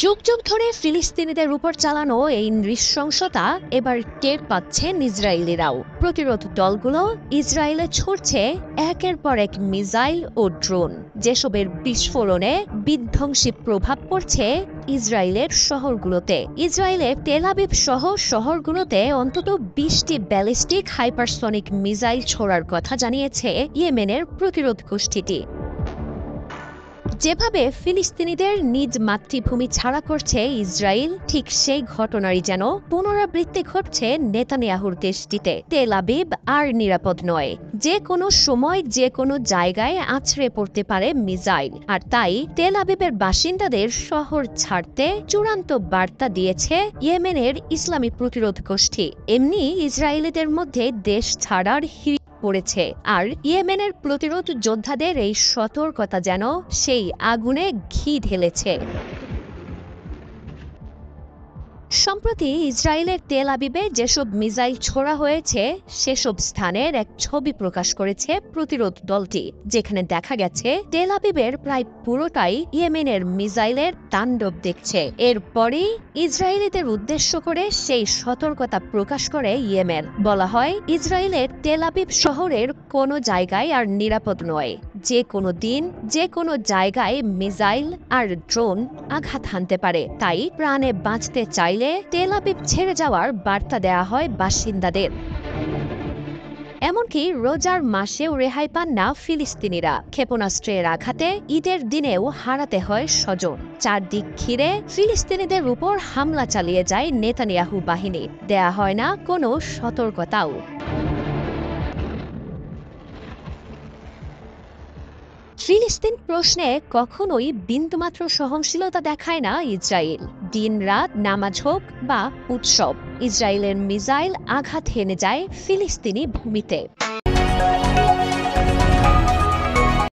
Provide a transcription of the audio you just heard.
যুগ যুগ ধরে ফিলিস্তিনিদের উপর চালানো এই নৃশংসতা এবার টের পাচ্ছেন ইসরায়েলিরাও। প্রতিরোধ দলগুলো ইসরায়েলে ছুড়ছে একের পর এক মিসাইল ও ড্রোন, যেসবের বিস্ফোরণে বিধ্বংসী প্রভাব পড়ছে ইসরায়েলের শহরগুলোতে। ইসরায়েলের তেল আবিব সহ শহরগুলোতে অন্তত 20টি ব্যালিস্টিক হাইপারসনিক মিসাইল ছোড়ার কথা জানিয়েছে ইয়েমেনের প্রতিরোধ গোষ্ঠীটি। যেভাবে ফিলিস্তিনিদের নিজ মাতৃভূমি ছাড়া করছে ইসরায়েল, ঠিক সেই ঘটনারই যেন পুনরাবৃত্তি ঘটছে নেতানিয়াহুর দেশটিতে। তেল আবিব আর নিরাপদ নয়, যে কোনো সময় যে কোনো জায়গায় আছড়ে পড়তে পারে মিসাইল। আর তাই তেল আবিবের বাসিন্দাদের শহর ছাড়তে চূড়ান্ত বার্তা দিয়েছে ইয়েমেনের ইসলামী প্রতিরোধ গোষ্ঠী। এমনি ইসরায়েলিদের মধ্যে দেশ ছাড়ার পড়েছে, আর ইয়েমেনের প্রতিরোধ যোদ্ধাদের এই সতর্কতা যেন সেই আগুনে ঘি ঢেলেছে। সম্প্রতি ইসরায়েলের তেল আবিবে যেসব মিসাইল ছোড়া হয়েছে সেসব স্থানের এক ছবি প্রকাশ করেছে প্রতিরোধ দলটি, যেখানে দেখা গেছে তেল আবিবের প্রায় পুরোটাই ইয়েমেনের মিসাইলের তাণ্ডব দেখছে। এরপরই ইসরায়েলিদের উদ্দেশ্য করে সেই সতর্কতা প্রকাশ করে ইয়েমেন। বলা হয়, ইসরায়েলের তেল আবিব শহরের কোনো জায়গায় আর নিরাপদ নয়, যে কোনো দিন যে কোনো জায়গায় মিসাইল আর ড্রোন আঘাত হানতে পারে। তাই প্রাণে বাঁচতে চাইলে তেল আবিব ছেড়ে যাওয়ার বার্তা দেয়া হয় বাসিন্দাদের। এমনকি রোজার মাসেও রেহাই পান না ফিলিস্তিনিরা। ক্ষেপণাস্ত্রের আঘাতে ঈদের দিনেও হারাতে হয় স্বজন। চারদিক ঘিরে ফিলিস্তিনিদের উপর হামলা চালিয়ে যায় নেতানিয়াহু বাহিনী, দেয়া হয় না কোনো সতর্কতাও। ফিলিস্তিন প্রশ্নে কখনোই বিন্দুমাত্র সহনশীলতা দেখায় না ইসরায়েল। দিন রাত নামাজ হোক বা উৎসব, ইসরায়েলের মিসাইল আঘাত হেনে যায় ফিলিস্তিনি ভূমিতে।